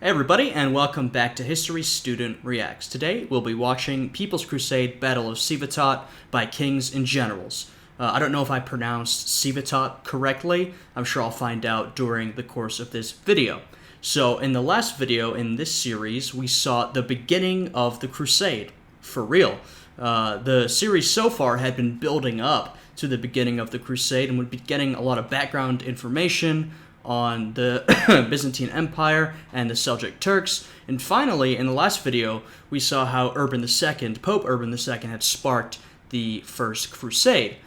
Hey everybody, and welcome back to History Student Reacts. Today, we'll be watching People's Crusade Battle of Civetot by Kings and Generals. I don't know if I pronounced Civetot correctly. I'm sure I'll find out during the course of this video. So, in the last video in this series, we saw the beginning of the Crusade. For real. The series so far had been building up to the beginning of the Crusade and would be getting a lot of background information on the Byzantine Empire and the Seljuk Turks. And finally, in the last video, we saw how Pope Urban II had sparked the First Crusade.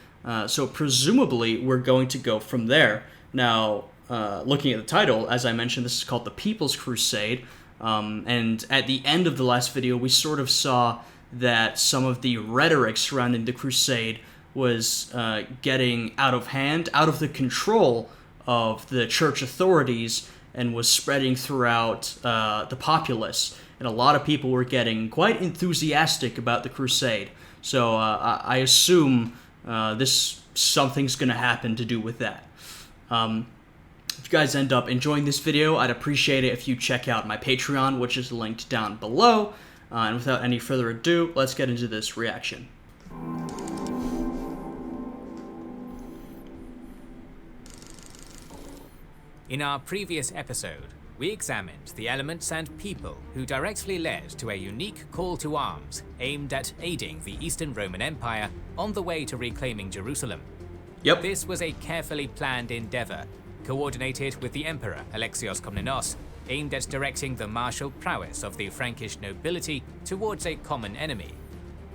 So presumably, we're going to go from there. Now, looking at the title, as I mentioned, this is called the People's Crusade. And at the end of the last video, we sort of saw that some of the rhetoric surrounding the Crusade was getting out of hand, out of the control of the church authorities, and was spreading throughout the populace. And a lot of people were getting quite enthusiastic about the Crusade. So I assume something's going to happen to do with that. If you guys end up enjoying this video, I'd appreciate it if you check out my Patreon, which is linked down below. And without any further ado, let's get into this reaction. In our previous episode, we examined the elements and people who directly led to a unique call to arms aimed at aiding the Eastern Roman Empire on the way to reclaiming Jerusalem. Yep. This was a carefully planned endeavor, coordinated with the Emperor Alexios Komnenos, aimed at directing the martial prowess of the Frankish nobility towards a common enemy.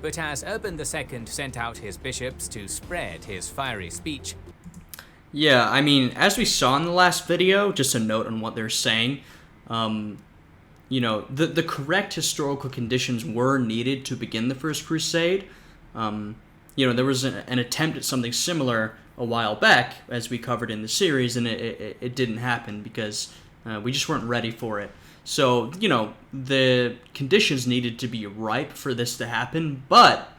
But as Urban II sent out his bishops to spread his fiery speech, yeah, I mean, as we saw in the last video, just a note on what they're saying, the correct historical conditions were needed to begin the First Crusade. There was an attempt at something similar a while back, as we covered in the series, and it didn't happen because we just weren't ready for it. So, the conditions needed to be ripe for this to happen, but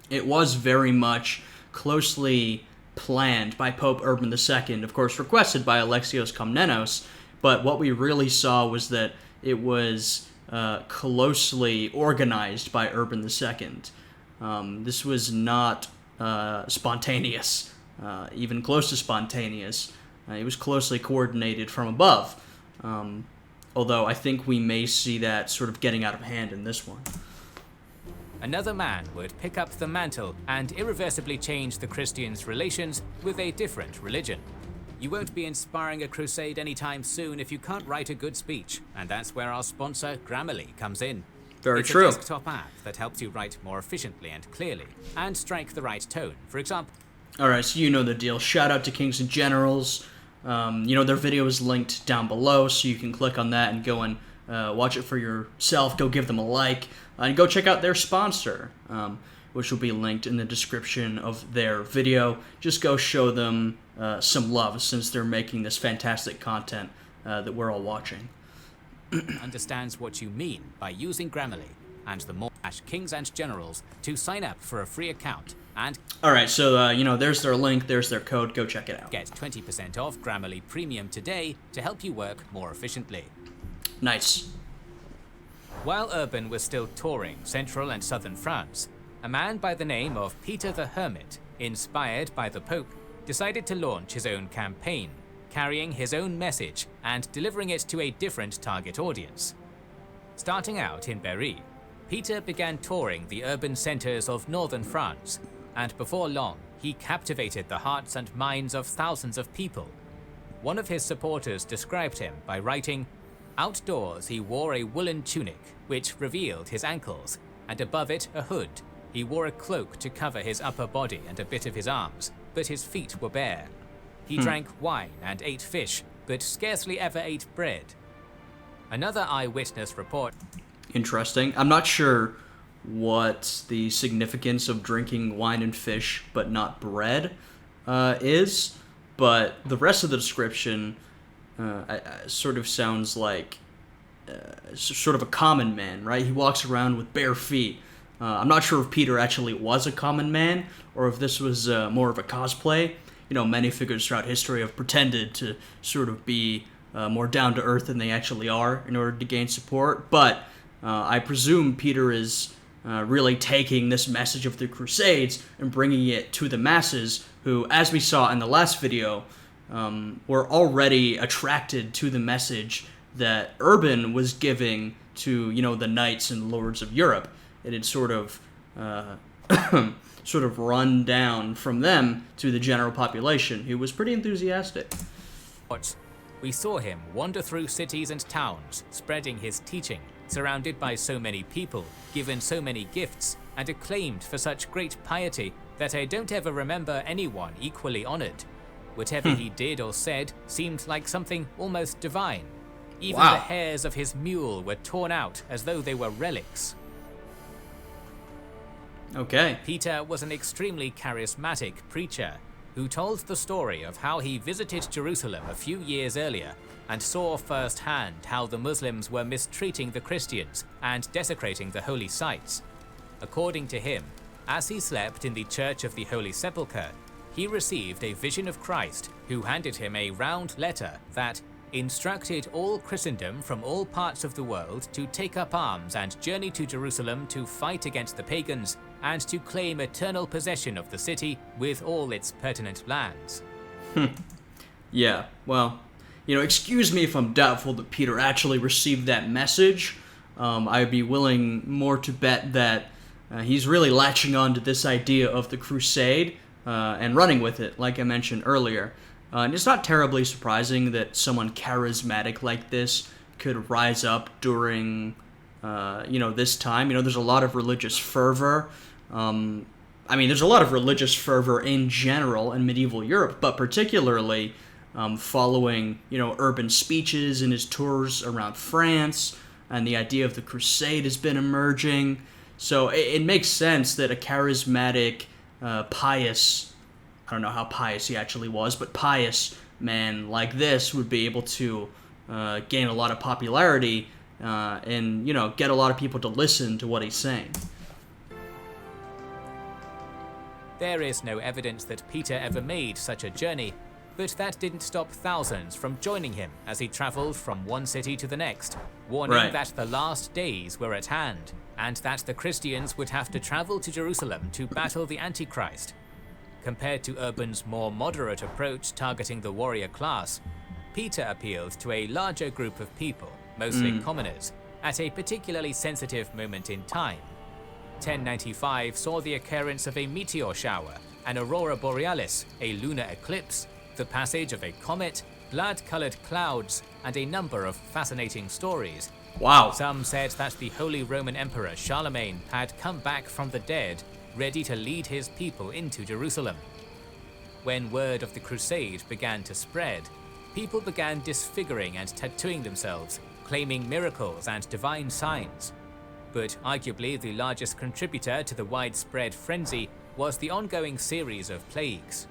it was very much closely planned by Pope Urban II, of course requested by Alexios Komnenos, but what we really saw was that it was closely organized by Urban II. This was not spontaneous, even close to spontaneous. It was closely coordinated from above, although I think we may see that sort of getting out of hand in this one. another man would pick up the mantle and irreversibly change the Christians' relations with a different religion. You won't be inspiring a crusade anytime soon if you can't write a good speech, and that's where our sponsor, Grammarly, comes in. Very true. It's a desktop app that helps you write more efficiently and clearly, and strike the right tone. For example... Alright, so you know the deal. Shout out to Kings and Generals. Their video is linked down below, so you can click on that and go and watch it for yourself. Go give them a like, and go check out their sponsor, which will be linked in the description of their video. Just go show them some love, since they're making this fantastic content that we're all watching. Understands what you mean by using Grammarly, and the more Kings and Generals to sign up for a free account and... Alright, so, there's their link, there's their code, go check it out. Get 20% off Grammarly Premium today to help you work more efficiently. Nice. While Urban was still touring central and southern France, a man by the name of Peter the Hermit, inspired by the Pope, decided to launch his own campaign, carrying his own message and delivering it to a different target audience. Starting out in Berry, Peter began touring the urban centers of northern France, and before long, he captivated the hearts and minds of thousands of people. One of his supporters described him by writing, "Outdoors he wore a woolen tunic, which revealed his ankles, and above it a hood. He wore a cloak to cover his upper body and a bit of his arms, but his feet were bare. He drank wine and ate fish, but scarcely ever ate bread." Another eyewitness report... Interesting. I'm not sure what the significance of drinking wine and fish but not bread is, but the rest of the description sort of sounds like sort of a common man, right? He walks around with bare feet. I'm not sure if Peter actually was a common man or if this was more of a cosplay. Many figures throughout history have pretended to sort of be more down to earth than they actually are in order to gain support. But I presume Peter is really taking this message of the Crusades and bringing it to the masses, who, as we saw in the last video, were already attracted to the message that Urban was giving to, the knights and lords of Europe. It had sort of run down from them to the general population, who was pretty enthusiastic. We saw him wander through cities and towns, spreading his teaching, surrounded by so many people, given so many gifts, and acclaimed for such great piety that I don't ever remember anyone equally honored. Whatever he did or said seemed like something almost divine. Even the hairs of his mule were torn out as though they were relics. Okay. Peter was an extremely charismatic preacher who told the story of how he visited Jerusalem a few years earlier and saw firsthand how the Muslims were mistreating the Christians and desecrating the holy sites. According to him, as he slept in the Church of the Holy Sepulchre, he received a vision of Christ, who handed him a round letter that instructed all Christendom from all parts of the world to take up arms and journey to Jerusalem to fight against the pagans and to claim eternal possession of the city with all its pertinent lands. Yeah, well, excuse me if I'm doubtful that Peter actually received that message. I'd be willing more to bet that he's really latching on to this idea of the Crusade and running with it, like I mentioned earlier. And it's not terribly surprising that someone charismatic like this could rise up during, this time. There's a lot of religious fervor. There's a lot of religious fervor in general in medieval Europe, but particularly following, Urban's speeches and his tours around France, and the idea of the Crusade has been emerging. So it makes sense that a charismatic, pious, I don't know how pious he actually was, but pious man like this would be able to gain a lot of popularity and, get a lot of people to listen to what he's saying. There is no evidence that Peter ever made such a journey, but that didn't stop thousands from joining him as he traveled from one city to the next, warning that the last days were at hand, and that the Christians would have to travel to Jerusalem to battle the Antichrist. Compared to Urban's more moderate approach targeting the warrior class, Peter appealed to a larger group of people, mostly commoners, at a particularly sensitive moment in time. 1095 saw the occurrence of a meteor shower, an aurora borealis, a lunar eclipse, the passage of a comet, blood-colored clouds, and a number of fascinating stories. Wow. Some said that the Holy Roman Emperor Charlemagne had come back from the dead, ready to lead his people into Jerusalem. When word of the Crusade began to spread, people began disfiguring and tattooing themselves, claiming miracles and divine signs. But arguably the largest contributor to the widespread frenzy was the ongoing series of plagues.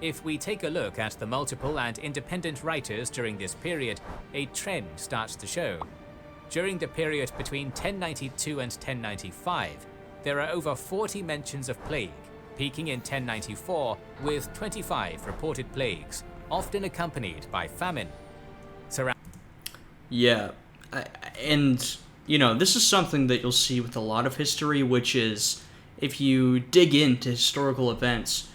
If we take a look at the multiple and independent writers during this period, a trend starts to show. During the period between 1092 and 1095, there are over 40 mentions of plague, peaking in 1094 with 25 reported plagues, often accompanied by famine. This is something that you'll see with a lot of history, which is, if you dig into historical events,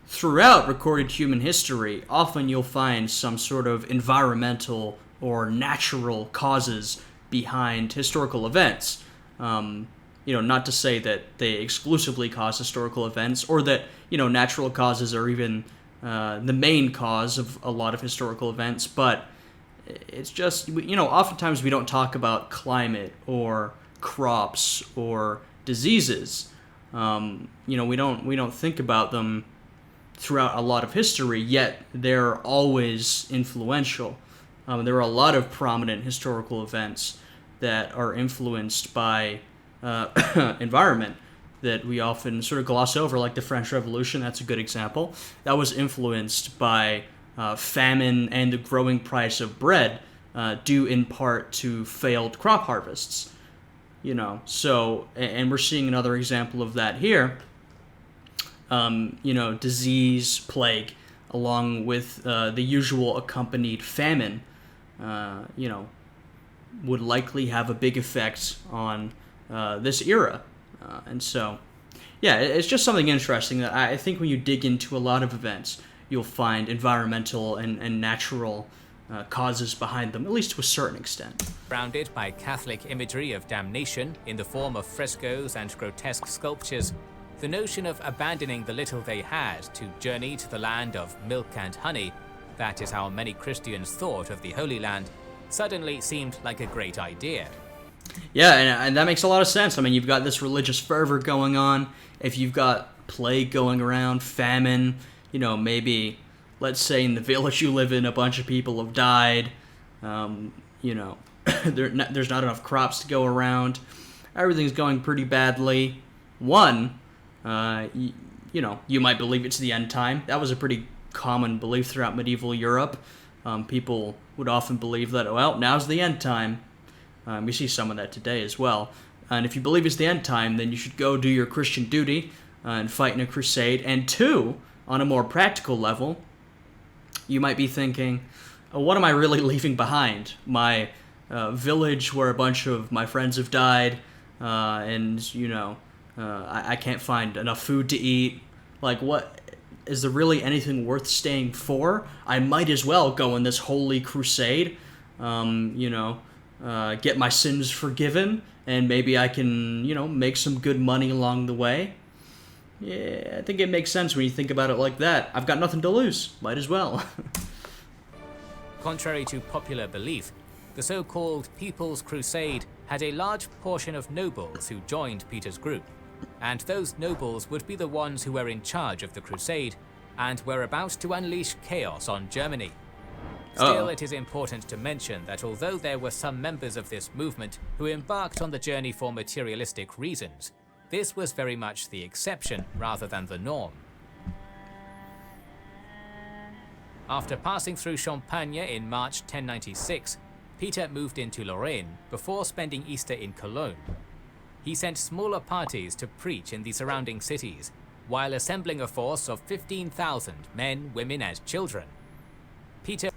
throughout recorded human history, often you'll find some sort of environmental or natural causes behind historical events. Not to say that they exclusively cause historical events, or that, natural causes are even the main cause of a lot of historical events, but it's just, oftentimes we don't talk about climate or crops or diseases. We don't think about them throughout a lot of history, yet they're always influential. There are a lot of prominent historical events that are influenced by environment that we often sort of gloss over, like the French Revolution. That's a good example. That was influenced by famine and the growing price of bread, due in part to failed crop harvests. So, and we're seeing another example of that here. Disease, plague, along with the usual accompanied famine. would likely have a big effect on this era. And so, yeah, it's just something interesting that I think when you dig into a lot of events, you'll find environmental and natural causes behind them, at least to a certain extent. Surrounded by Catholic imagery of damnation in the form of frescoes and grotesque sculptures, the notion of abandoning the little they had to journey to the land of milk and honey, that is how many Christians thought of the Holy Land, suddenly seemed like a great idea. Yeah, and that makes a lot of sense. I mean, you've got this religious fervor going on. If you've got plague going around, famine, maybe, let's say in the village you live in, a bunch of people have died, there's not enough crops to go around, everything's going pretty badly. You might believe it's the end time. That was a pretty common belief throughout medieval Europe. People would often believe that, well, now's the end time. We see some of that today as well. And if you believe it's the end time, then you should go do your Christian duty and fight in a crusade. And two, on a more practical level, you might be thinking, what am I really leaving behind? My village where a bunch of my friends have died, and I can't find enough food to eat. Like, what is there really anything worth staying for? I might as well go on this holy crusade, get my sins forgiven, and maybe I can, make some good money along the way. Yeah, I think it makes sense when you think about it like that. I've got nothing to lose. Might as well. Contrary to popular belief, the so-called People's Crusade had a large portion of nobles who joined Peter's group, and those nobles would be the ones who were in charge of the crusade and were about to unleash chaos on Germany. Still, it is important to mention that although there were some members of this movement who embarked on the journey for materialistic reasons, this was very much the exception rather than the norm. After passing through Champagne in March 1096, Peter moved into Lorraine before spending Easter in Cologne. He sent smaller parties to preach in the surrounding cities, while assembling a force of 15,000 men, women, and children. Peter...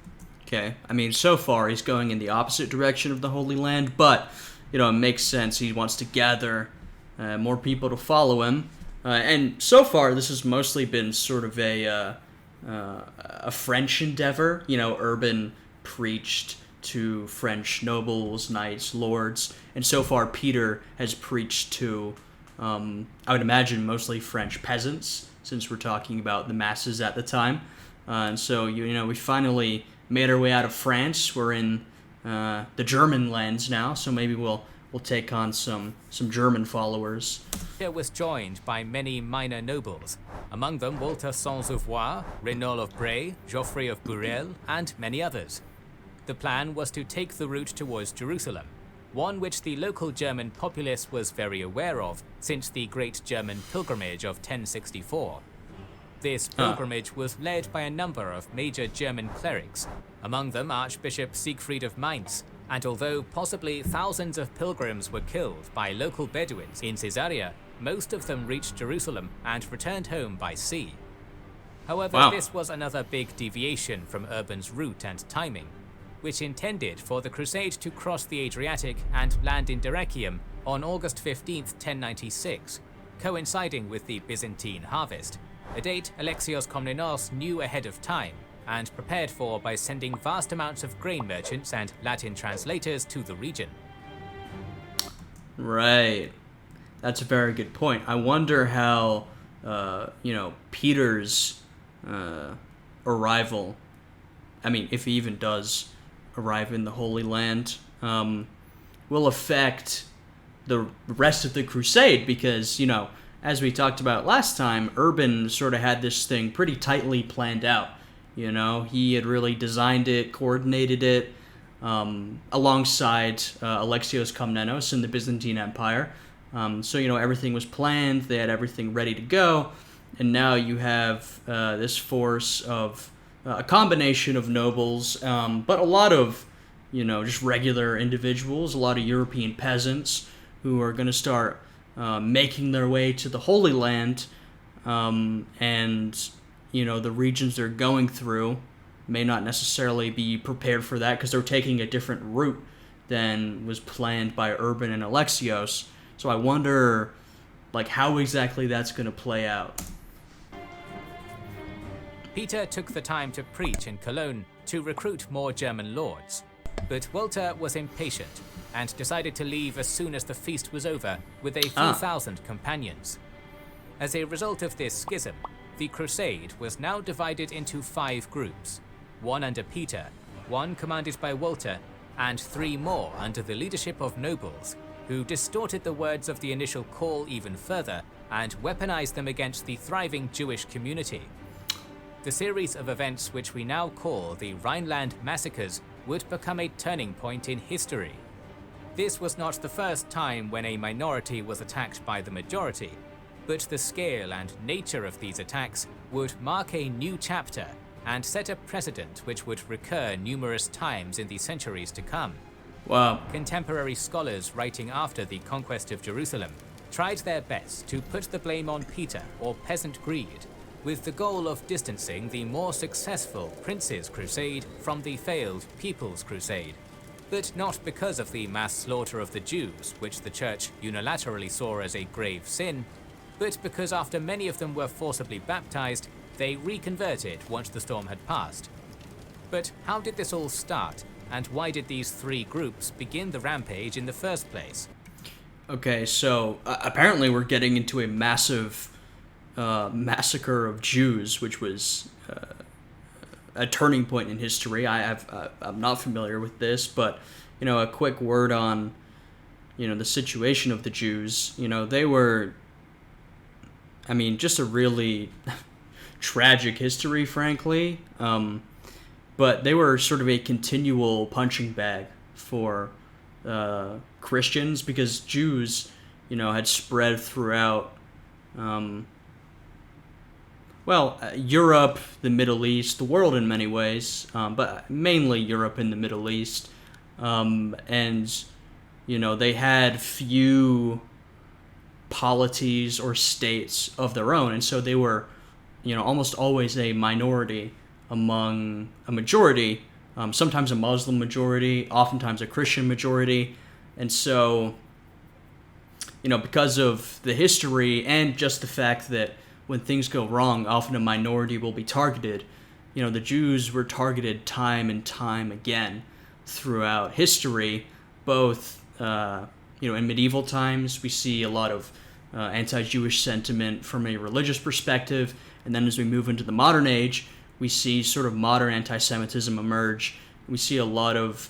Okay, I mean, so far he's going in the opposite direction of the Holy Land, but, it makes sense. He wants to gather more people to follow him. And so far, this has mostly been sort of a French endeavor. Urban preached to French nobles, knights, lords, and so far Peter has preached to, I would imagine, mostly French peasants, since we're talking about the masses at the time. And so, we finally made our way out of France. We're in the German lands now, so maybe we'll take on some German followers. Peter was joined by many minor nobles, among them Walter Sans-Souvois, Renaud of Bray, Geoffrey of Burel, and many others. The plan was to take the route towards Jerusalem, one which the local German populace was very aware of since the Great German Pilgrimage of 1064. This pilgrimage was led by a number of major German clerics, among them Archbishop Siegfried of Mainz, and although possibly thousands of pilgrims were killed by local Bedouins in Caesarea, most of them reached Jerusalem and returned home by sea. However, this was another big deviation from Urban's route and timing, which intended for the crusade to cross the Adriatic and land in Dyrrhachium on August 15, 1096, coinciding with the Byzantine harvest, a date Alexios Komnenos knew ahead of time and prepared for by sending vast amounts of grain merchants and Latin translators to the region. Right. That's a very good point. I wonder how, Peter's arrival, if he even does arrive in the Holy Land, will affect the rest of the crusade, because, as we talked about last time, Urban sort of had this thing pretty tightly planned out. He had really designed it, coordinated it, alongside Alexios Komnenos in the Byzantine Empire. So, everything was planned, they had everything ready to go, and now you have this force of a combination of nobles, but a lot of, just regular individuals, a lot of European peasants who are going to start making their way to the Holy Land, and, the regions they're going through may not necessarily be prepared for that because they're taking a different route than was planned by Urban and Alexios. So I wonder, like, how exactly that's going to play out. Peter took the time to preach in Cologne to recruit more German lords, but Walter was impatient and decided to leave as soon as the feast was over with a few thousand companions. As a result of this schism, the Crusade was now divided into 5 groups, one under Peter, one commanded by Walter, and 3 more under the leadership of nobles, who distorted the words of the initial call even further and weaponized them against the thriving Jewish community. The series of events which we now call the Rhineland massacres would become a turning point in history. This was not the first time when a minority was attacked by the majority, but the scale and nature of these attacks would mark a new chapter and set a precedent which would recur numerous times in the centuries to come. Wow. Contemporary scholars writing after the conquest of Jerusalem tried their best to put the blame on Peter or peasant greed, with the goal of distancing the more successful Prince's Crusade from the failed People's Crusade. But not because of the mass slaughter of the Jews, which the Church unilaterally saw as a grave sin, but because after many of them were forcibly baptized, they reconverted once the storm had passed. But how did this all start, and why did these 3 groups begin the rampage in the first place? Okay, so apparently we're getting into a massive massacre of Jews, which was a turning point in history. I'm not familiar with this, but a quick word on the situation of the Jews. They were, just a really tragic history, frankly. But they were sort of a continual punching bag for Christians, because Jews, had spread throughout Europe, the Middle East, the world in many ways, but mainly Europe and the Middle East. And, they had few polities or states of their own, and so they were, almost always a minority among a majority, sometimes a Muslim majority, oftentimes a Christian majority. And so, because of the history and just the fact that when things go wrong, often a minority will be targeted. The Jews were targeted time and time again throughout history, both, in medieval times, we see a lot of anti-Jewish sentiment from a religious perspective, and then as we move into the modern age, we see sort of modern anti-Semitism emerge. We see a lot of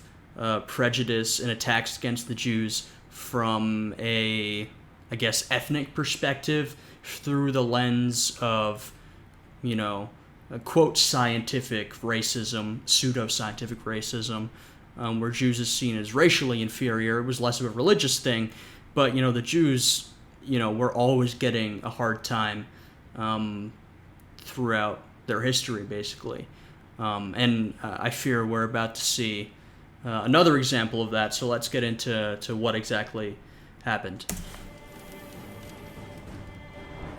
prejudice and attacks against the Jews from a, ethnic perspective, through the lens of, quote, scientific racism, pseudo-scientific racism, where Jews is seen as racially inferior. It was less of a religious thing, but, the Jews, were always getting a hard time throughout their history, basically. And I fear we're about to see another example of that, so let's get into what exactly happened.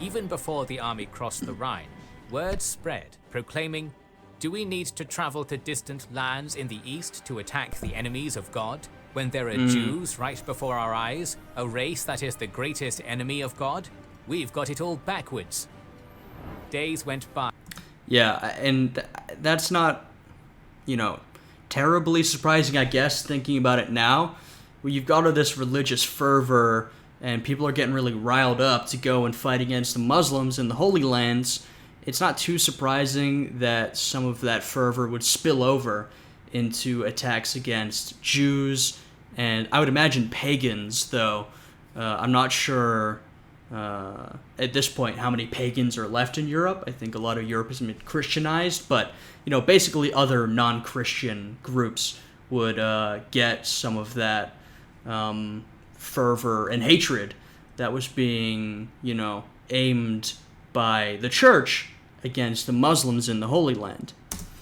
Even before the army crossed the Rhine, word spread proclaiming, "Do we need to travel to distant lands in the east to attack the enemies of God, when there are Jews right before our eyes, a race that is the greatest enemy of God? We've got it all backwards." Days went by. Yeah, and that's not, terribly surprising, I guess, thinking about it now. Where you've got all this religious fervor, and people are getting really riled up to go and fight against the Muslims in the Holy Lands. It's not too surprising that some of that fervor would spill over into attacks against Jews, and I would imagine pagans, though. I'm not sure at this point how many pagans are left in Europe. I think a lot of Europe has been Christianized, but basically other non-Christian groups would get some of that fervor and hatred that was being aimed by the church against the Muslims in the Holy Land.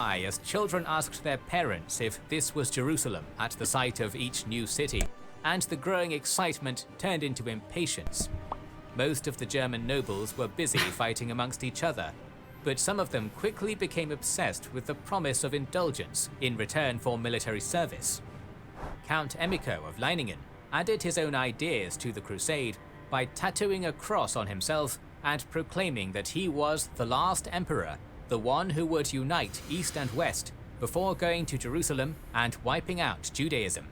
As children asked their parents if this was Jerusalem at the site of each new city, and the growing excitement turned into impatience. Most of the German nobles were busy fighting amongst each other. but some of them quickly became obsessed with the promise of indulgence in return for military service. Count Emicho of Leiningen added his own ideas to the crusade by tattooing a cross on himself and proclaiming that he was the last emperor, the one who would unite East and West before going to Jerusalem and wiping out Judaism.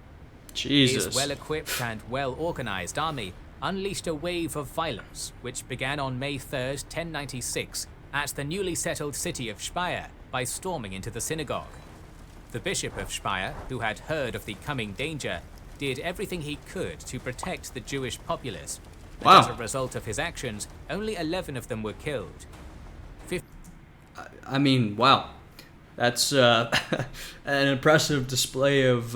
Jesus. His well-equipped and well-organized army unleashed a wave of violence, which began on May 3rd, 1096, at the newly settled city of Speyer by storming into the synagogue. The Bishop of Speyer, who had heard of the coming danger, did everything he could to protect the Jewish populace. Wow. As a result of his actions, only 11 of them were killed. I mean, wow. That's an impressive display of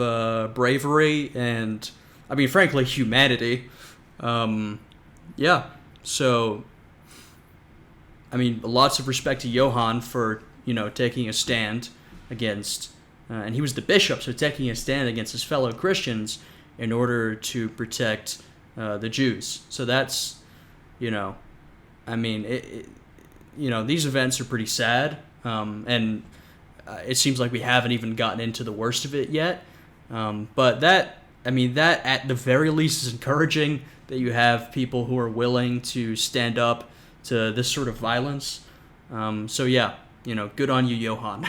bravery and, I mean, frankly, humanity. Yeah, so, I mean, lots of respect to Johann for, taking a stand against, and he was the bishop, so taking a stand against his fellow Christians in order to protect the Jews. So that's, I mean, these events are pretty sad, and it seems like we haven't even gotten into the worst of it yet. But that at the very least is encouraging that you have people who are willing to stand up to this sort of violence. So yeah, good on you, Johann.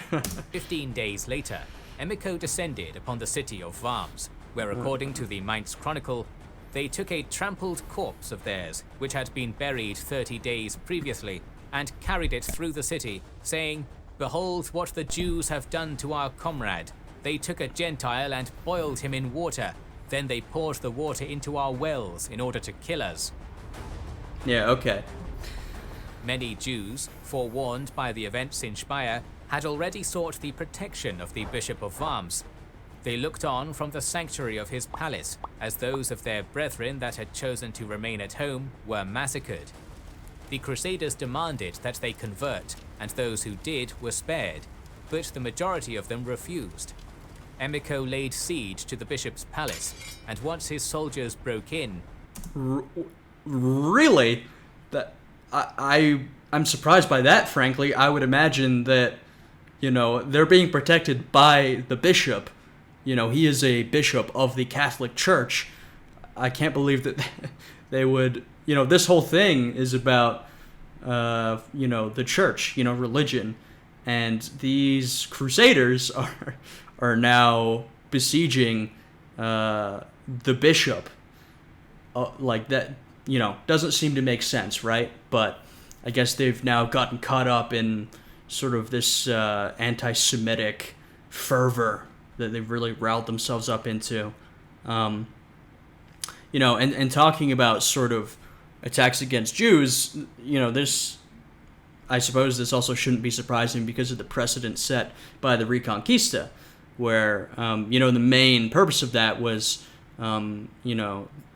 15 days later, Emicho descended upon the city of Worms, where according to the Mainz Chronicle, they took a trampled corpse of theirs, which had been buried 30 days previously, and carried it through the city, saying, "Behold what the Jews have done to our comrade. They took a Gentile and boiled him in water. Then they poured the water into our wells in order to kill us." Yeah, okay. Many Jews, forewarned by the events in Speyer, had already sought the protection of the Bishop of Worms. They looked on from the sanctuary of his palace as those of their brethren that had chosen to remain at home were massacred. The Crusaders demanded that they convert, and those who did were spared, but the majority of them refused. Emicho laid siege to the bishop's palace, and once his soldiers broke in... Really? I'm surprised by that, frankly. I would imagine that, they're being protected by the bishop. He is a bishop of the Catholic Church. I can't believe that they would... this whole thing is about, the church, religion. And these crusaders are now besieging the bishop. Like that, doesn't seem to make sense, right? But I guess they've now gotten caught up in sort of this anti-Semitic fervor that they've really riled themselves up into. And talking about sort of attacks against Jews, this, I suppose this also shouldn't be surprising because of the precedent set by the Reconquista, where, the main purpose of that was,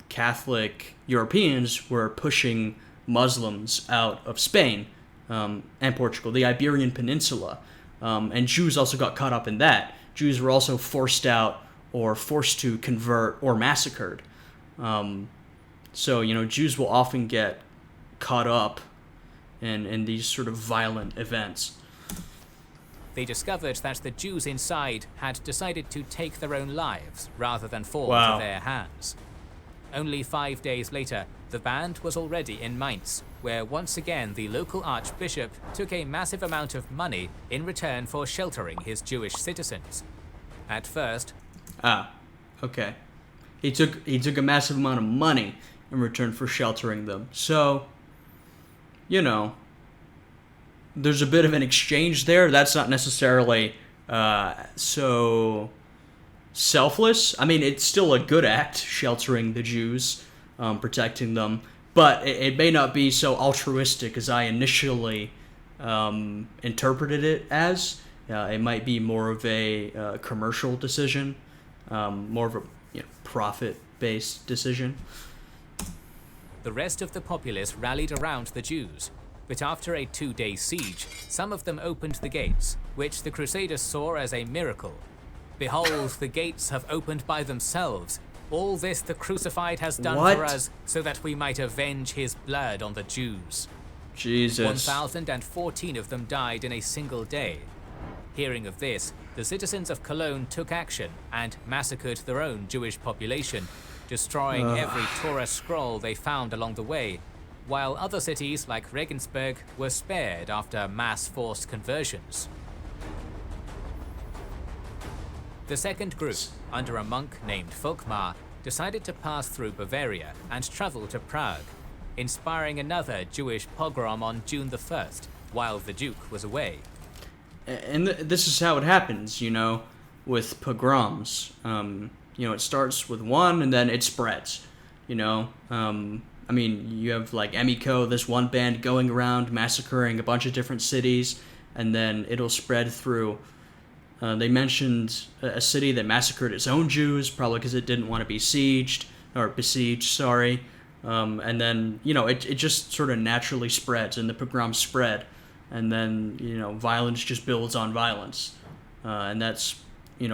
Catholic Europeans were pushing Muslims out of Spain and Portugal, the Iberian Peninsula, and Jews also got caught up in that. Jews were also forced out or forced to convert or massacred. So, Jews will often get caught up in these sort of violent events. They discovered that the Jews inside had decided to take their own lives rather than fall Wow. into their hands. Only 5 days later, the band was already in Mainz, where once again the local archbishop took a massive amount of money in return for sheltering his Jewish citizens. At first... Okay. He took a massive amount of money in return for sheltering them. So, there's a bit of an exchange there. That's not necessarily so selfless. I mean, it's still a good act, sheltering the Jews, protecting them, but it may not be so altruistic as I initially interpreted it as. It might be more of a commercial decision, more of a profit-based decision. The rest of the populace rallied around the Jews, but after a 2-day siege, some of them opened the gates, which the Crusaders saw as a miracle. "Behold, the gates have opened by themselves. All this the crucified has done What? for us, so that we might avenge his blood on the Jews." Jesus. 1,014 of them died in a single day. Hearing of this, the citizens of Cologne took action and massacred their own Jewish population, destroying every Torah scroll they found along the way, while other cities like Regensburg were spared after mass forced conversions. The second group, under a monk named Volkmar, decided to pass through Bavaria and travel to Prague, inspiring another Jewish pogrom on June the 1st, while the Duke was away. And this is how it happens, with pogroms. It starts with one and then it spreads, you have like Emiko, this one band going around massacring a bunch of different cities, and then it'll spread through. They mentioned a city that massacred its own Jews, probably because it didn't want to be besieged. And then, it just sort of naturally spreads, and the pogroms spread. And then, violence just builds on violence. And that's,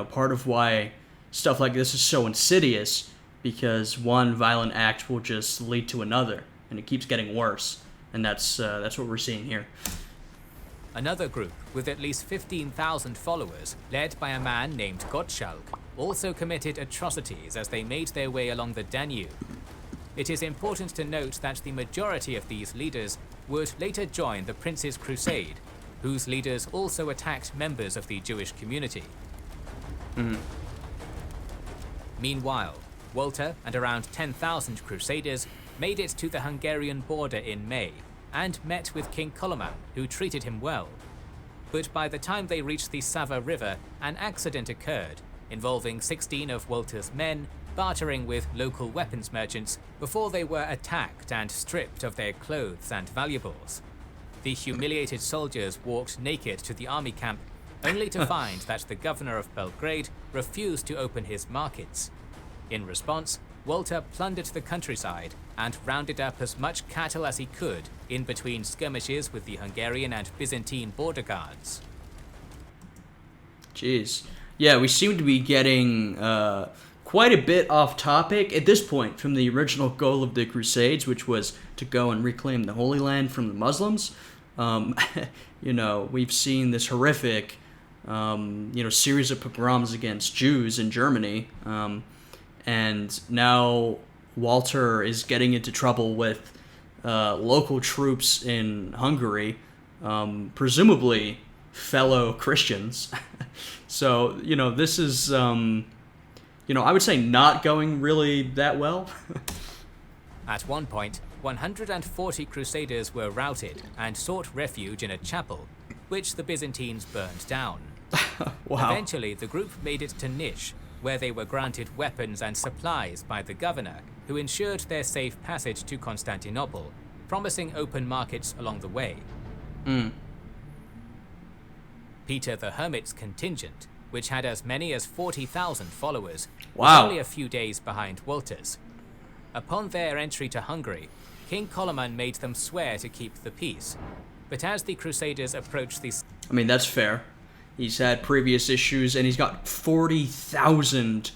part of why stuff like this is so insidious, because one violent act will just lead to another, and it keeps getting worse. And that's what we're seeing here. Another group, with at least 15,000 followers, led by a man named Gottschalk, also committed atrocities as they made their way along the Danube. It is important to note that the majority of these leaders would later join the Prince's Crusade, whose leaders also attacked members of the Jewish community. Meanwhile, Walter and around 10,000 Crusaders made it to the Hungarian border in May and met with King Koloman, who treated him well. But by the time they reached the Sava River, an accident occurred, involving 16 of Walter's men bartering with local weapons merchants before they were attacked and stripped of their clothes and valuables. The humiliated soldiers walked naked to the army camp, only to find that the governor of Belgrade refused to open his markets. In response, Walter plundered the countryside and rounded up as much cattle as he could in between skirmishes with the Hungarian and Byzantine border guards. Jeez. Yeah, we seem to be getting quite a bit off topic at this point from the original goal of the Crusades, which was to go and reclaim the Holy Land from the Muslims. We've seen this horrific, series of pogroms against Jews in Germany. And now Walter is getting into trouble with local troops in Hungary, presumably fellow Christians. So, this is, I would say not going really that well. At one point, 140 Crusaders were routed and sought refuge in a chapel, which the Byzantines burned down. Wow. Eventually, the group made it to Nish, where they were granted weapons and supplies by the governor, who ensured their safe passage to Constantinople, promising open markets along the way. Peter the Hermit's contingent, which had as many as 40,000 followers, was only a few days behind Walter's. Upon their entry to Hungary, King Koloman made them swear to keep the peace. But as the Crusaders approached the... that's fair. He's had previous issues, and he's got 40,000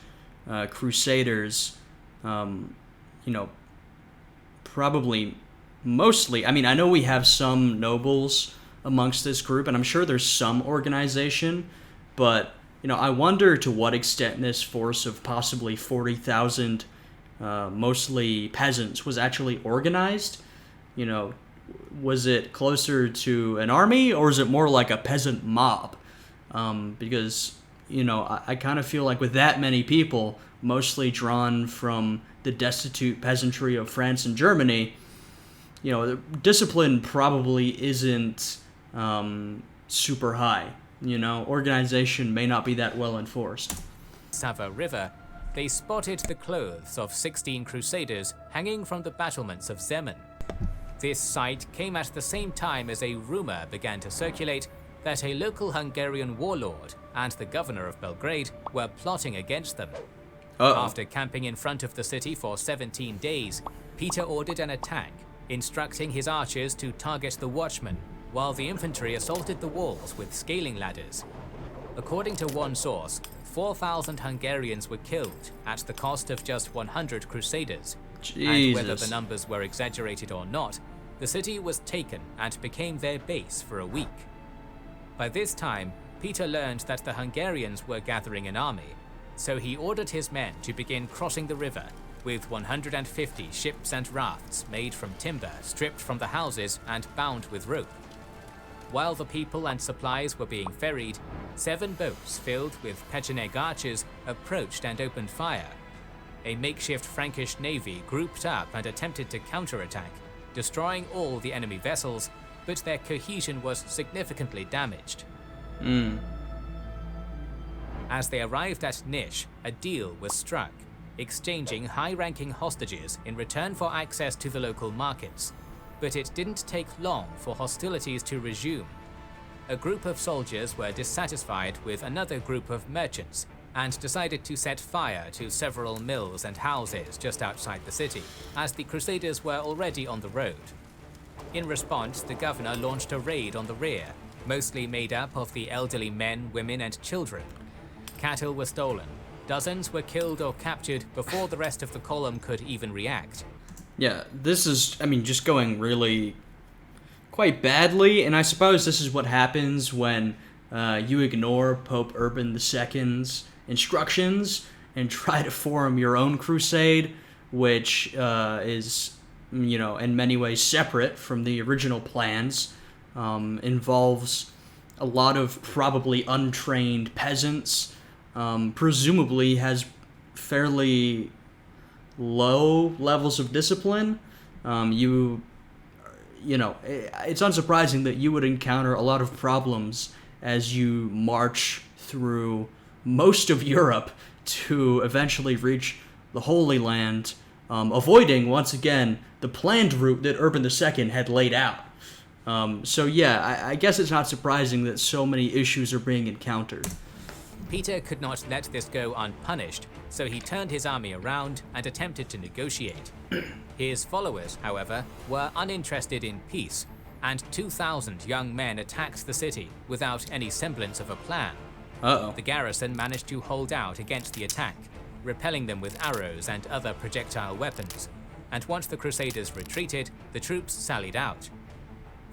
Crusaders. Probably mostly... I know we have some nobles amongst this group, and I'm sure there's some organization, but, I wonder to what extent this force of possibly 40,000, mostly peasants, was actually organized. Was it closer to an army, or is it more like a peasant mob? Because, I kind of feel like with that many people, mostly drawn from the destitute peasantry of France and Germany, the discipline probably isn't super high. Organization may not be that well enforced. Sava River, they spotted the clothes of 16 Crusaders hanging from the battlements of Zemun. This sight came at the same time as a rumor began to circulate that a local Hungarian warlord and the governor of Belgrade were plotting against them. After camping in front of the city for 17 days, Peter ordered an attack, instructing his archers to target the watchmen, while the infantry assaulted the walls with scaling ladders. According to one source, 4,000 Hungarians were killed at the cost of just 100 Crusaders. Jesus. And whether the numbers were exaggerated or not, the city was taken and became their base for a week. By this time, Peter learned that the Hungarians were gathering an army, so he ordered his men to begin crossing the river with 150 ships and rafts made from timber stripped from the houses and bound with rope. While the people and supplies were being ferried, 7 boats filled with Pecheneg archers approached and opened fire. A makeshift Frankish navy grouped up and attempted to counterattack, destroying all the enemy vessels, but their cohesion was significantly damaged. As they arrived at Niš, a deal was struck, exchanging high-ranking hostages in return for access to the local markets. But it didn't take long for hostilities to resume. A group of soldiers were dissatisfied with another group of merchants and decided to set fire to several mills and houses just outside the city, as the Crusaders were already on the road. In response, the governor launched a raid on the rear, mostly made up of the elderly men, women, and children. Cattle were stolen. Dozens were killed or captured before the rest of the column could even react. Yeah, this is, just going really quite badly, and I suppose this is what happens when you ignore Pope Urban II's instructions and try to form your own crusade, which is, in many ways separate from the original plans, involves a lot of probably untrained peasants, presumably has fairly low levels of discipline. It's unsurprising that you would encounter a lot of problems as you march through most of Europe to eventually reach the Holy Land, avoiding, once again, the planned route that Urban II had laid out. I guess it's not surprising that so many issues are being encountered. Peter could not let this go unpunished, so he turned his army around and attempted to negotiate. His followers, however, were uninterested in peace, and 2,000 young men attacked the city without any semblance of a plan. The garrison managed to hold out against the attack, repelling them with arrows and other projectile weapons, and once the Crusaders retreated, the troops sallied out.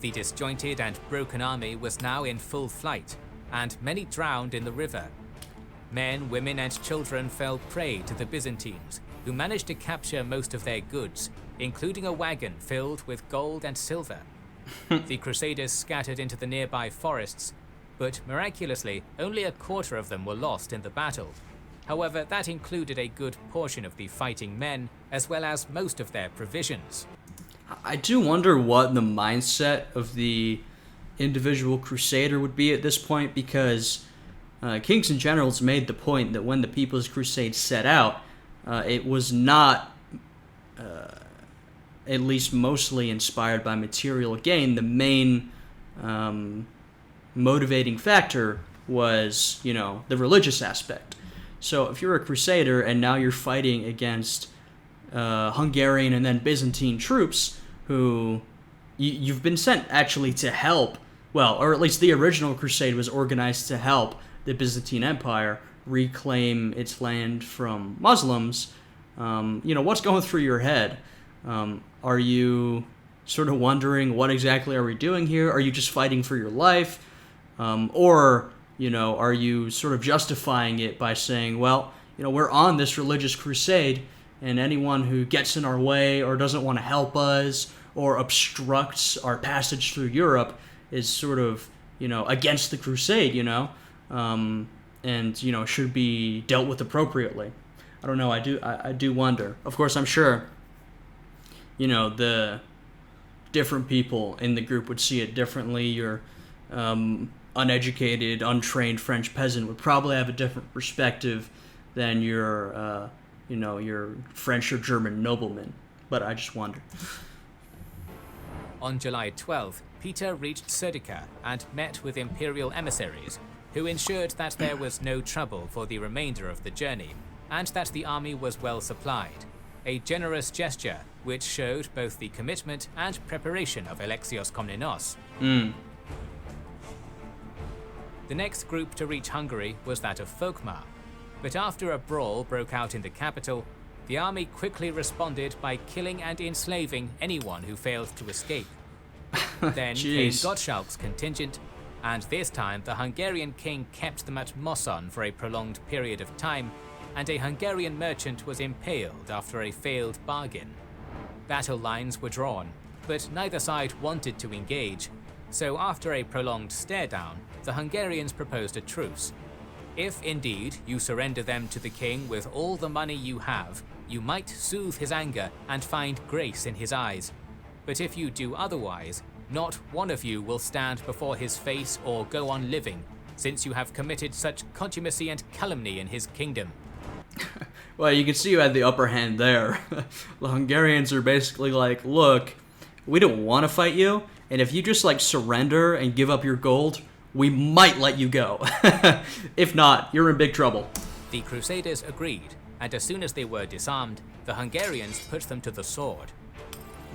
The disjointed and broken army was now in full flight, and many drowned in the river. Men, women, and children fell prey to the Byzantines, who managed to capture most of their goods, including a wagon filled with gold and silver. The Crusaders scattered into the nearby forests, but miraculously, only a quarter of them were lost in the battle. However, that included a good portion of the fighting men, as well as most of their provisions. I do wonder what the mindset of the individual crusader would be at this point, because kings and generals made the point that when the People's Crusade set out, it was not, at least mostly, inspired by material gain. The main motivating factor was, the religious aspect. So if you're a crusader and now you're fighting against Hungarian and then Byzantine troops who you've been sent actually to help, or at least the original crusade was organized to help the Byzantine Empire reclaim its land from Muslims, what's going through your head? Are you sort of wondering, what exactly are we doing here? Are you just fighting for your life? Or are you sort of justifying it by saying, we're on this religious crusade, and anyone who gets in our way or doesn't want to help us or obstructs our passage through Europe is sort of, against the crusade, and, should be dealt with appropriately. I don't know, I do wonder. Of course, I'm sure, the different people in the group would see it differently. Your uneducated, untrained French peasant would probably have a different perspective than your, your French or German nobleman. But I just wonder. On July 12th, Peter reached Serdica and met with imperial emissaries, who ensured that there was no trouble for the remainder of the journey, and that the army was well supplied. A generous gesture which showed both the commitment and preparation of Alexios Komnenos. The next group to reach Hungary was that of Folkmar, but after a brawl broke out in the capital, the army quickly responded by killing and enslaving anyone who failed to escape. Then came Jeez. Gottschalk's contingent, and this time the Hungarian king kept them at Moson for a prolonged period of time, and a Hungarian merchant was impaled after a failed bargain. Battle lines were drawn, but neither side wanted to engage, so after a prolonged stare-down, the Hungarians proposed a truce. If indeed you surrender them to the king with all the money you have, you might soothe his anger and find grace in his eyes. But if you do otherwise, not one of you will stand before his face or go on living, since you have committed such contumacy and calumny in his kingdom. Well, you can see you had the upper hand there. The Hungarians are basically like, look, we don't want to fight you, and if you just like surrender and give up your gold, we might let you go. If not, you're in big trouble. The Crusaders agreed, and as soon as they were disarmed, the Hungarians put them to the sword.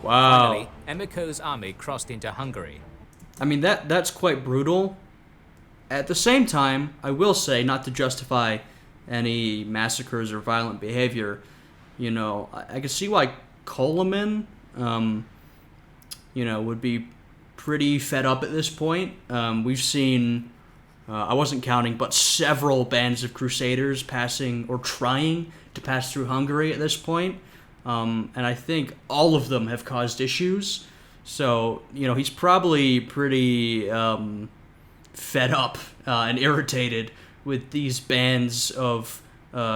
Wow. Finally, Emmiko's army crossed into Hungary. I mean, that's quite brutal. At the same time, I will say, not to justify any massacres or violent behavior, you know, I can see why Coleman, you know, would be pretty fed up at this point. We've seen, I wasn't counting, but several bands of Crusaders passing or trying to pass through Hungary at this point. And I think all of them have caused issues. So, you know, he's probably pretty fed up and irritated with these bands of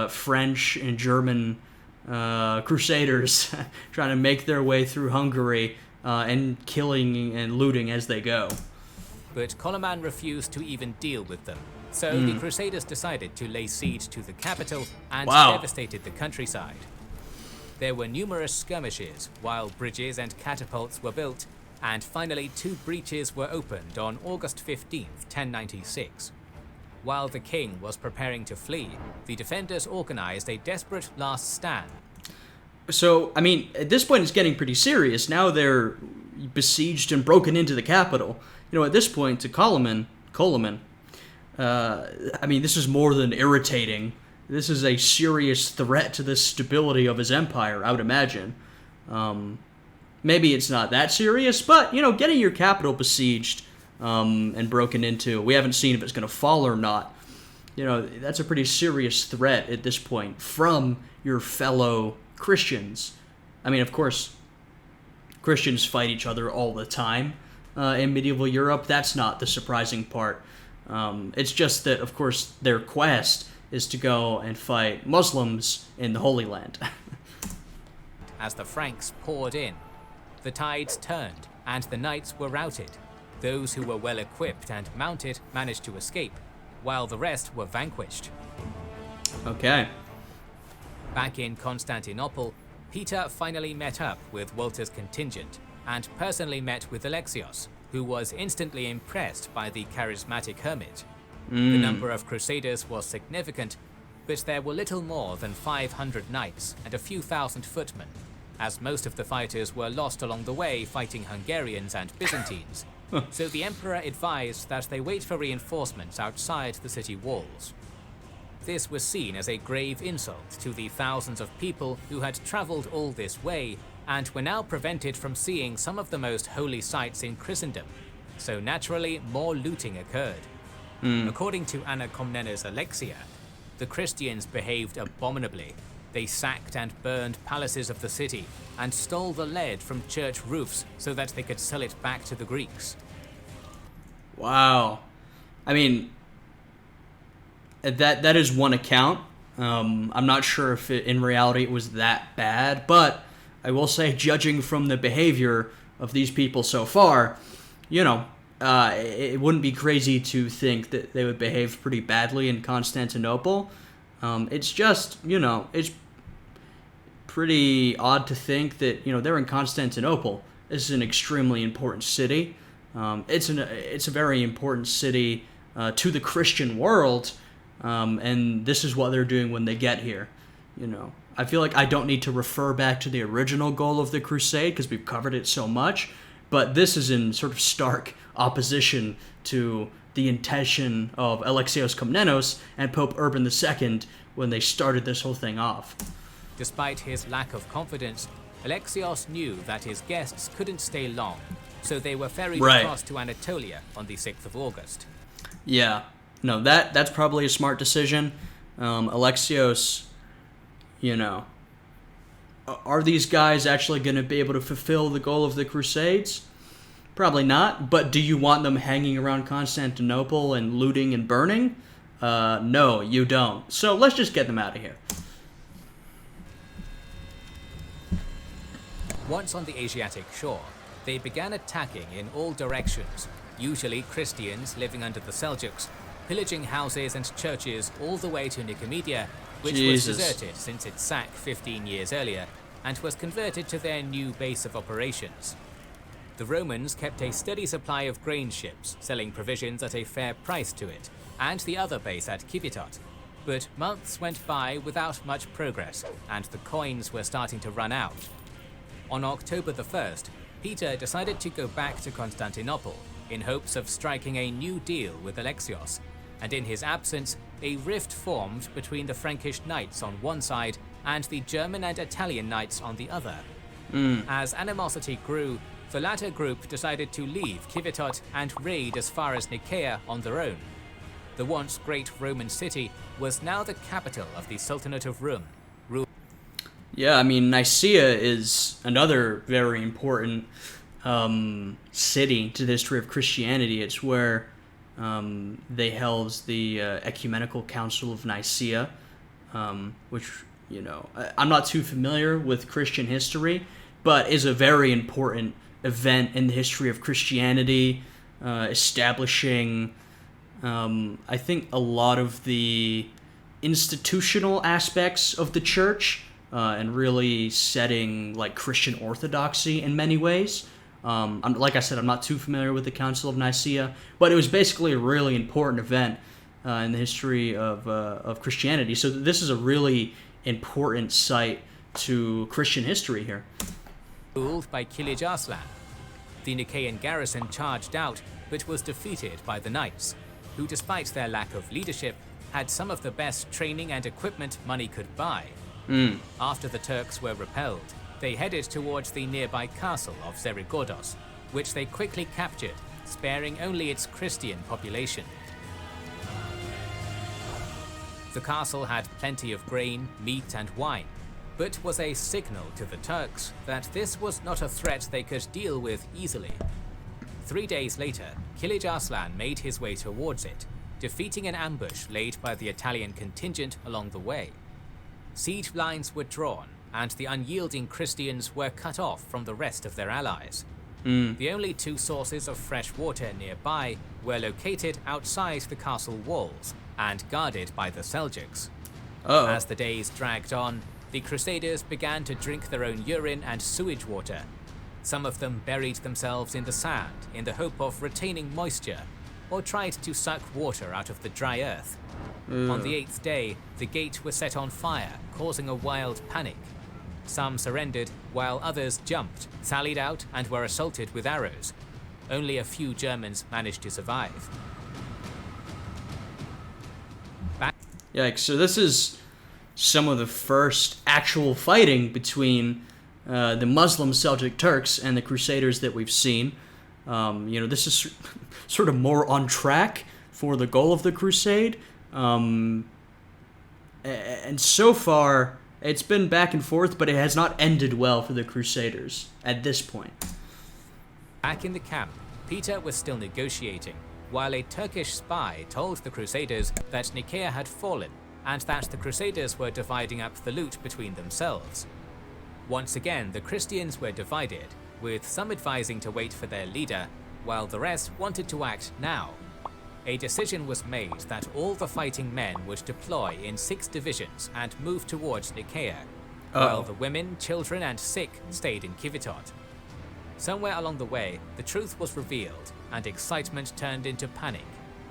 French and German Crusaders trying to make their way through Hungary and killing and looting as they go. But Coleman refused to even deal with them. So the Crusaders decided to lay siege to the capital and devastated the countryside. There were numerous skirmishes, while bridges and catapults were built, and finally 2 breaches were opened on August 15th, 1096. While the king was preparing to flee, the defenders organized a desperate last stand. So, I mean, at this point it's getting pretty serious. Now they're besieged and broken into the capital. You know, at this point, to Coleman, I mean, this is more than irritating. This is a serious threat to the stability of his empire, I would imagine. Maybe it's not that serious, but, you know, getting your capital besieged and broken into, we haven't seen if it's going to fall or not. You know, that's a pretty serious threat at this point from your fellow Christians. I mean, of course, Christians fight each other all the time in medieval Europe. That's not the surprising part. It's just that, of course, their quest is to go and fight Muslims in the Holy Land. As the Franks poured in, the tides turned and the knights were routed. Those who were well equipped and mounted managed to escape, while the rest were vanquished. Okay. Back in Constantinople, Peter finally met up with Walter's contingent and personally met with Alexios, who was instantly impressed by the charismatic Hermit. The number of Crusaders was significant, but there were little more than 500 knights and a few thousand footmen, as most of the fighters were lost along the way fighting Hungarians and Byzantines. So the emperor advised that they wait for reinforcements outside the city walls. This was seen as a grave insult to the thousands of people who had travelled all this way and were now prevented from seeing some of the most holy sites in Christendom. So naturally, more looting occurred. According to Anna Komnena's Alexia, the Christians behaved abominably. They sacked and burned palaces of the city and stole the lead from church roofs so that they could sell it back to the Greeks. Wow. I mean, that is one account. I'm not sure if in reality it was that bad, but I will say, judging from the behavior of these people so far, you know, it wouldn't be crazy to think that they would behave pretty badly in Constantinople. It's just, you know, it's pretty odd to think that, you know, they're in Constantinople. This is an extremely important city. It's a very important city to the Christian world, and this is what they're doing when they get here. You know, I feel like I don't need to refer back to the original goal of the Crusade because we've covered it so much, but this is in sort of stark opposition to the intention of Alexios Komnenos and Pope Urban II when they started this whole thing off. Despite his lack of confidence, Alexios knew that his guests couldn't stay long, so they were ferried Right. across to Anatolia on the 6th of August. Yeah, no, that's probably a smart decision. Alexios, you know, are these guys actually going to be able to fulfill the goal of the Crusades? Probably not, but do you want them hanging around Constantinople and looting and burning? No, you don't. So let's just get them out of here. Once on the Asiatic shore, they began attacking in all directions, usually Christians living under the Seljuks, pillaging houses and churches all the way to Nicomedia, which Jesus. was deserted since its sack 15 years earlier, and was converted to their new base of operations. The Romans kept a steady supply of grain ships, selling provisions at a fair price to it, and the other base at Civetot. But months went by without much progress, and the coins were starting to run out. On October the 1st, Peter decided to go back to Constantinople in hopes of striking a new deal with Alexios, and in his absence, a rift formed between the Frankish knights on one side and the German and Italian knights on the other. As animosity grew, the latter group decided to leave Civetot and raid as far as Nicaea on their own. The once great Roman city was now the capital of the Sultanate of Rum. Yeah, I mean, Nicaea is another very important city to the history of Christianity. It's where they held the Ecumenical Council of Nicaea, which, you know, I'm not too familiar with Christian history, but is a very important event in the history of Christianity, establishing, I think, a lot of the institutional aspects of the church, and really setting like Christian orthodoxy in many ways. Like I said, I'm not too familiar with the Council of Nicaea, but it was basically a really important event in the history of Christianity. So this is a really important site to Christian history here. Ruled by Kilij Arslan. The Nicaean garrison charged out, but was defeated by the knights, who despite their lack of leadership, had some of the best training and equipment money could buy. After the Turks were repelled, they headed towards the nearby castle of Xerigordos, which they quickly captured, sparing only its Christian population. The castle had plenty of grain, meat and wine, but was a signal to the Turks that this was not a threat they could deal with easily. 3 days later, Kilij Arslan made his way towards it, defeating an ambush laid by the Italian contingent along the way. Siege lines were drawn, and the unyielding Christians were cut off from the rest of their allies. The only two sources of fresh water nearby were located outside the castle walls and guarded by the Seljuks. As the days dragged on, the Crusaders began to drink their own urine and sewage water. Some of them buried themselves in the sand in the hope of retaining moisture, or tried to suck water out of the dry earth. On the 8th day, the gate was set on fire, causing a wild panic. Some surrendered, while others jumped, sallied out, and were assaulted with arrows. Only a few Germans managed to survive. Yikes, so this is some of the first actual fighting between the Muslim Seljuk Turks and the Crusaders that we've seen. You know, this is sort of more on track for the goal of the Crusade. And so far, it's been back and forth, but it has not ended well for the Crusaders at this point. Back in the camp, Peter was still negotiating, while a Turkish spy told the Crusaders that Nicaea had fallen and that the Crusaders were dividing up the loot between themselves. Once again, the Christians were divided, with some advising to wait for their leader, while the rest wanted to act now. A decision was made that all the fighting men would deploy in 6 divisions and move towards Nicaea, while the women, children and sick stayed in Civetot. Somewhere along the way, the truth was revealed, and excitement turned into panic,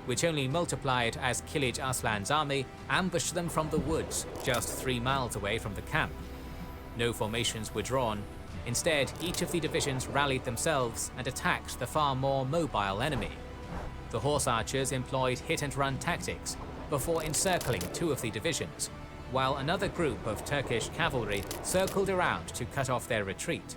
which only multiplied as Kilij Arslan's army ambushed them from the woods just 3 miles away from the camp. No formations were drawn. Instead, each of the divisions rallied themselves and attacked the far more mobile enemy. The horse archers employed hit-and-run tactics before encircling 2 of the divisions, while another group of Turkish cavalry circled around to cut off their retreat.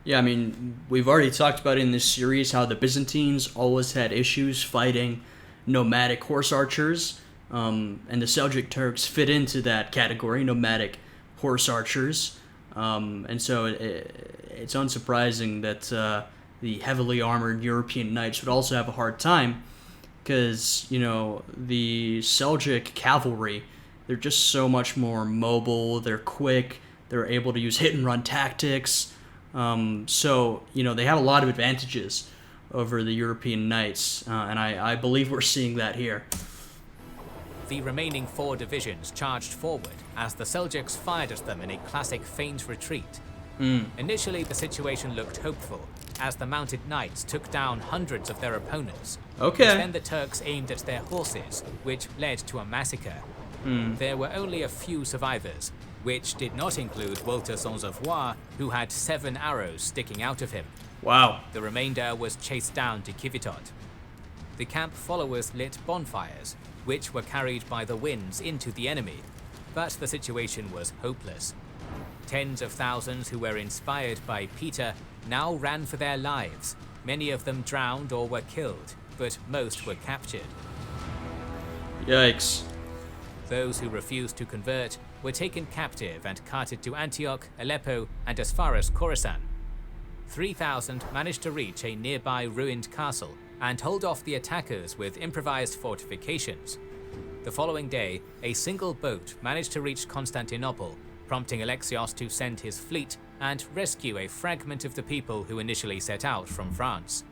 Yeah, I mean, we've already talked about in this series how the Byzantines always had issues fighting nomadic horse archers, and the Seljuk Turks fit into that category, nomadic horse archers. And so it's unsurprising that the heavily armored European knights would also have a hard time, because, the Seljuk cavalry, they're just so much more mobile, they're quick, they're able to use hit-and-run tactics. So, they have a lot of advantages over the European knights, and I believe we're seeing that here. The remaining 4 divisions charged forward as the Seljuks fired at them in a classic feint retreat. Initially, the situation looked hopeful, as the mounted knights took down hundreds of their opponents. Okay. But then the Turks aimed at their horses, which led to a massacre. There were only a few survivors, which did not include Walter Sansavoix, who had 7 arrows sticking out of him. Wow. The remainder was chased down to Civetot. The camp followers lit bonfires, which were carried by the winds into the enemy, but the situation was hopeless. Tens of thousands who were inspired by Peter now ran for their lives. Many of them drowned or were killed, but most were captured. Yikes. Those who refused to convert were taken captive and carted to Antioch, Aleppo, and as far as Khorasan. 3,000 managed to reach a nearby ruined castle and hold off the attackers with improvised fortifications. The following day, a single boat managed to reach Constantinople, prompting Alexios to send his fleet and rescue a fragment of the people who initially set out from France.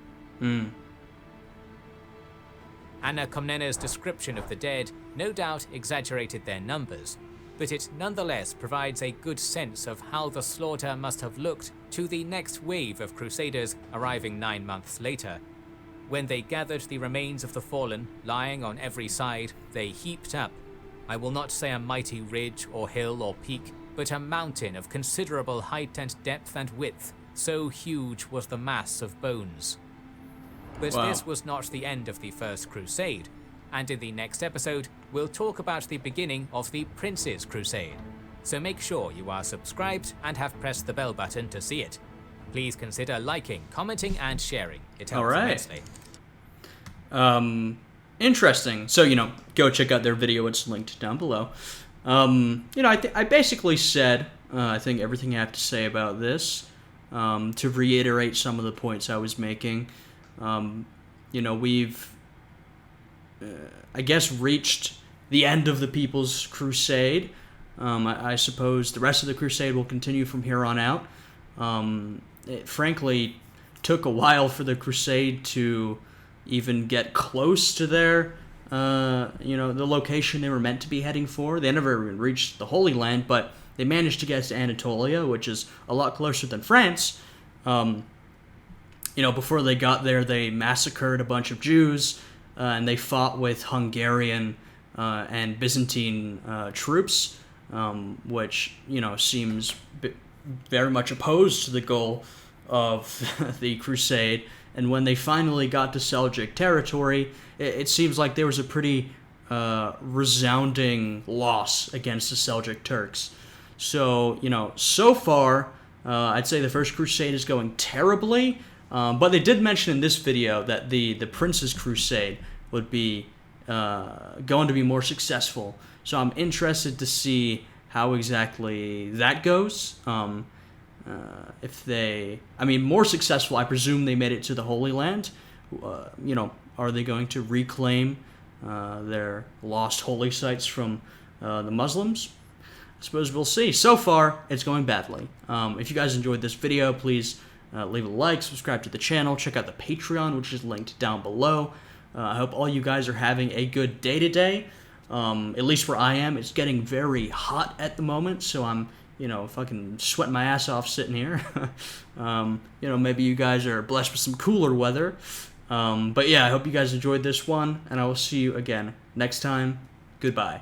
Anna Komnena's description of the dead no doubt exaggerated their numbers, but it nonetheless provides a good sense of how the slaughter must have looked to the next wave of Crusaders arriving 9 months later. When they gathered the remains of the fallen, lying on every side, they heaped up, I will not say a mighty ridge or hill or peak, but a mountain of considerable height and depth and width, so huge was the mass of bones. But this was not the end of the First Crusade, and in the next episode, we'll talk about the beginning of the Prince's Crusade. So make sure you are subscribed and have pressed the bell button to see it. Please consider liking, commenting, and sharing. It helps immensely. Interesting. So, go check out their video. It's linked down below. I basically said, I think everything I have to say about this. To reiterate some of the points I was making, we've, I guess, reached the end of the People's Crusade. I suppose the rest of the Crusade will continue from here on out. It frankly took a while for the Crusade to even get close to their, the location they were meant to be heading for. They never even reached the Holy Land, but they managed to get to Anatolia, which is a lot closer than France. Before they got there, they massacred a bunch of Jews, and they fought with Hungarian and Byzantine troops, which, seems very much opposed to the goal of the Crusade. And when they finally got to Seljuk territory, it seems like there was a pretty resounding loss against the Seljuk Turks. So, so far, I'd say the First Crusade is going terribly, but they did mention in this video that the Prince's Crusade would be going to be more successful. So I'm interested to see how exactly that goes. More successful, I presume they made it to the Holy Land. Are they going to reclaim their lost holy sites from the Muslims? I suppose we'll see. So far, it's going badly. If you guys enjoyed this video, please leave a like, subscribe to the channel, check out the Patreon, which is linked down below. I hope all you guys are having a good day today. At least where I am, it's getting very hot at the moment, so I'm fucking sweating my ass off sitting here. Maybe you guys are blessed with some cooler weather. But yeah, I hope you guys enjoyed this one, and I will see you again next time. Goodbye.